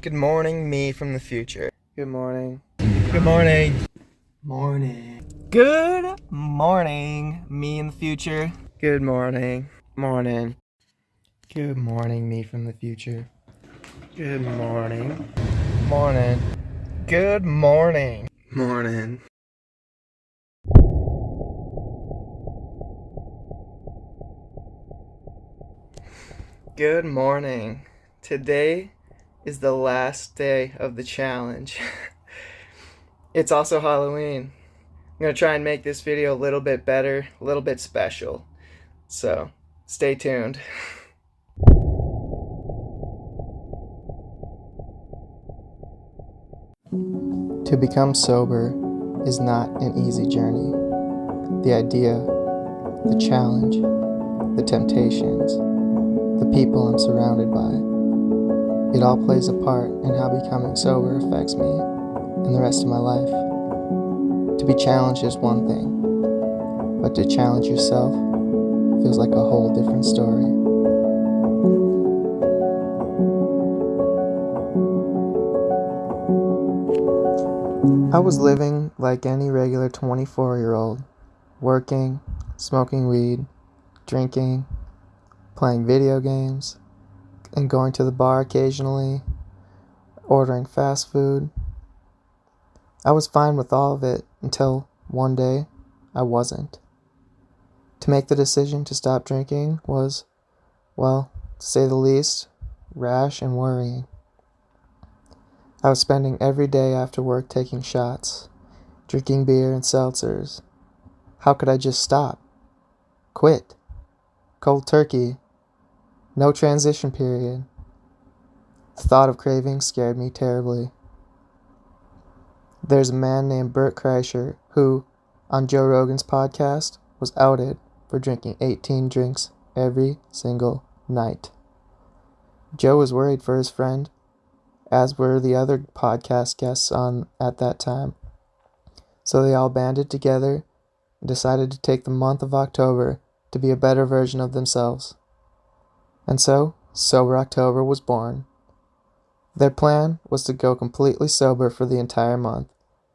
Good morning, me from the future. Good morning. Good morning. Morning. Good morning, me in the future. Good morning. Morning. Good morning, me from the future. Good morning. Morning. Good morning. Morning. Good morning. Today is the last day of the challenge. It's also Halloween. I'm going to try and make this video a little bit better, a little bit special. So, stay tuned. To become sober is not an easy journey. The idea, the challenge, the temptations, the people I'm surrounded by, it all plays a part in how becoming sober affects me and the rest of my life. To be challenged is one thing, but to challenge yourself feels like a whole different story. I was living like any regular 24-year-old, working, smoking weed, drinking, playing video games, and going to the bar occasionally, ordering fast food. I was fine with all of it until one day I wasn't. To make the decision to stop drinking was, well, to say the least, rash and worrying. I was spending every day after work taking shots, drinking beer and seltzers. How could I just stop? Quit? Cold turkey? No transition period. The thought of craving scared me terribly. There's a man named Bert Kreischer who, on Joe Rogan's podcast, was outed for drinking 18 drinks every single night. Joe was worried for his friend, as were the other podcast guests on at that time. So they all banded together and decided to take the month of October to be a better version of themselves. And so, Sober October was born. Their plan was to go completely sober for the entire month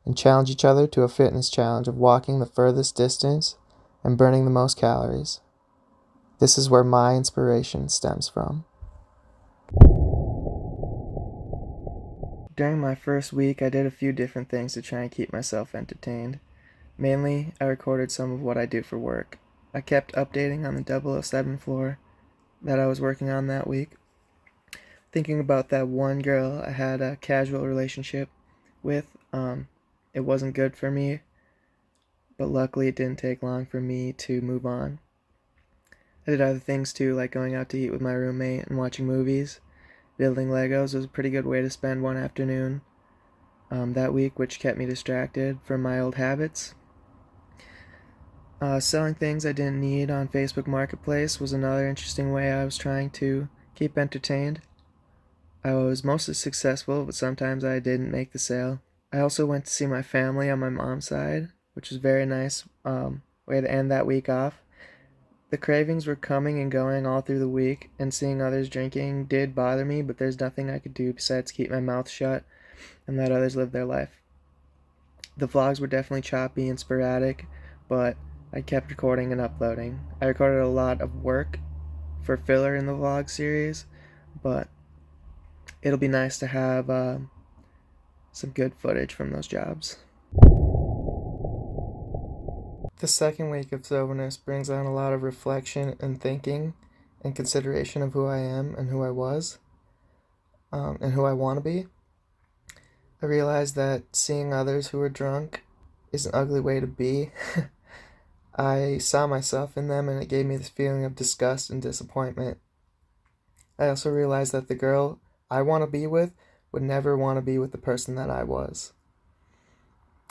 and challenge each other to a fitness challenge of walking the furthest distance and burning the most calories. This is where my inspiration stems from. During my first week, I did a few different things to try and keep myself entertained. Mainly, I recorded some of what I do for work. I kept updating on the 007 floor that I was working on that week, thinking about that one girl I had a casual relationship with. It wasn't good for me, but luckily it didn't take long for me to move on. I did other things too, like going out to eat with my roommate and watching movies. Building Legos was a pretty good way to spend one afternoon that week, which kept me distracted from my old habits. Selling things I didn't need on Facebook Marketplace was another interesting way I was trying to keep entertained. I was mostly successful, but sometimes I didn't make the sale. I also went to see my family on my mom's side, which was very nice way to end that week off. The cravings were coming and going all through the week, and seeing others drinking did bother me, but there's nothing I could do besides keep my mouth shut and let others live their life. The vlogs were definitely choppy and sporadic, but I kept recording and uploading. I recorded a lot of work for filler in the vlog series, but it'll be nice to have some good footage from those jobs. The second week of soberness brings on a lot of reflection and thinking and consideration of who I am and who I was, and who I want to be. I realized that seeing others who are drunk is an ugly way to be. I saw myself in them and it gave me this feeling of disgust and disappointment. I also realized that the girl I want to be with would never want to be with the person that I was.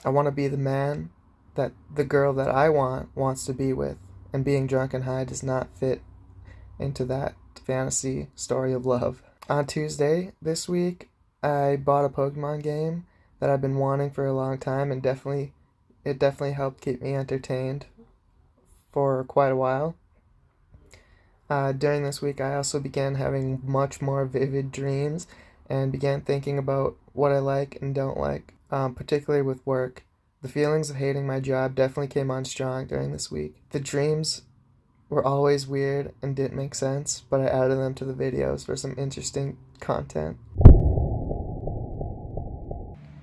I want to be the man that the girl that I wants to be with, and being drunk and high does not fit into that fantasy story of love. On Tuesday this week, I bought a Pokemon game that I've been wanting for a long time, and it definitely helped keep me entertained for quite a while. During this week, I also began having much more vivid dreams and began thinking about what I like and don't like, particularly with work. The feelings of hating my job definitely came on strong during this week. The dreams were always weird and didn't make sense, but I added them to the videos for some interesting content.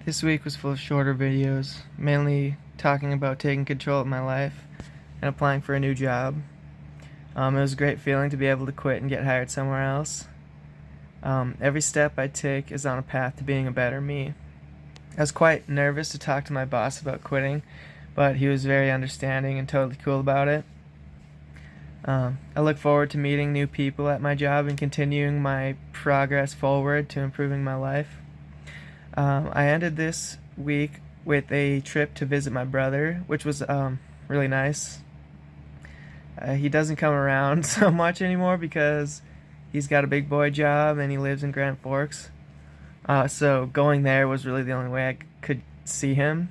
This week was full of shorter videos, mainly talking about taking control of my life and applying for a new job. It was a great feeling to be able to quit and get hired somewhere else. Every step I take is on a path to being a better me. I was quite nervous to talk to my boss about quitting, but he was very understanding and totally cool about it. I look forward to meeting new people at my job and continuing my progress forward to improving my life. I ended this week with a trip to visit my brother, which was really nice. He doesn't come around so much anymore because he's got a big boy job and he lives in Grand Forks. So going there was really the only way I could see him.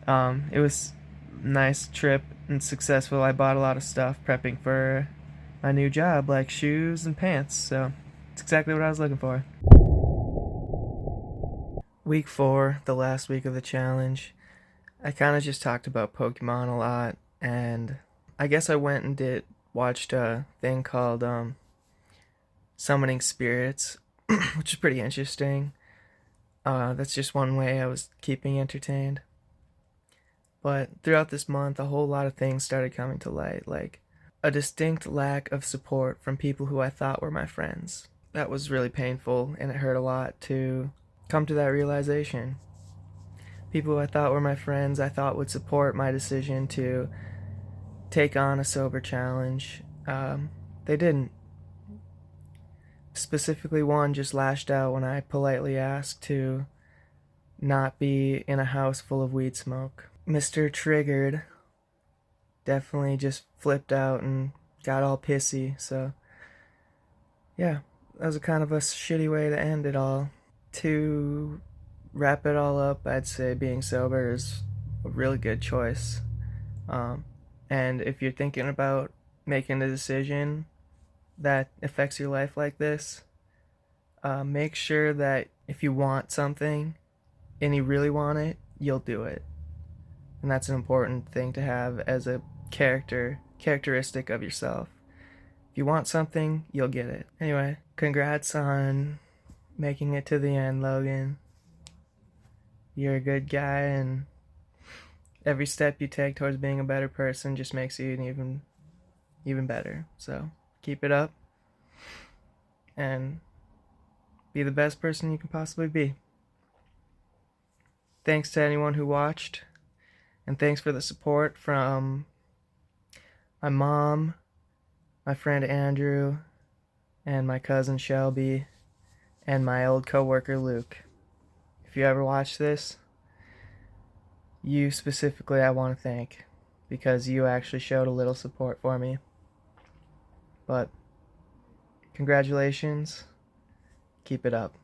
It was a nice trip and successful. I bought a lot of stuff prepping for my new job, like shoes and pants. So it's exactly what I was looking for. Week 4, the last week of the challenge, I kind of just talked about Pokemon a lot, and I guess I went and watched a thing called Summoning Spirits, which is pretty interesting. That's just one way I was keeping entertained. But throughout this month, a whole lot of things started coming to light, like a distinct lack of support from people who I thought were my friends. That was really painful, and it hurt a lot to come to that realization. People who I thought were my friends, I thought would support my decision to take on a sober challenge. They didn't. Specifically, one just lashed out when I politely asked to not be in a house full of weed smoke. Mr. Triggered definitely just flipped out and got all pissy, so yeah, that was a kind of a shitty way to end it all. To wrap it all up, I'd say being sober is a really good choice. And if you're thinking about making a decision that affects your life like this, make sure that if you want something and you really want it, you'll do it. And that's an important thing to have as a characteristic of yourself. If you want something, you'll get it. Anyway, congrats on making it to the end, Logan. You're a good guy, and every step you take towards being a better person just makes you an even better. So keep it up and be the best person you can possibly be. Thanks to anyone who watched, and thanks for the support from my mom, my friend Andrew, and my cousin Shelby, and my old coworker Luke. If you ever watch this, you specifically I want to thank, because you actually showed a little support for me. But congratulations, keep it up.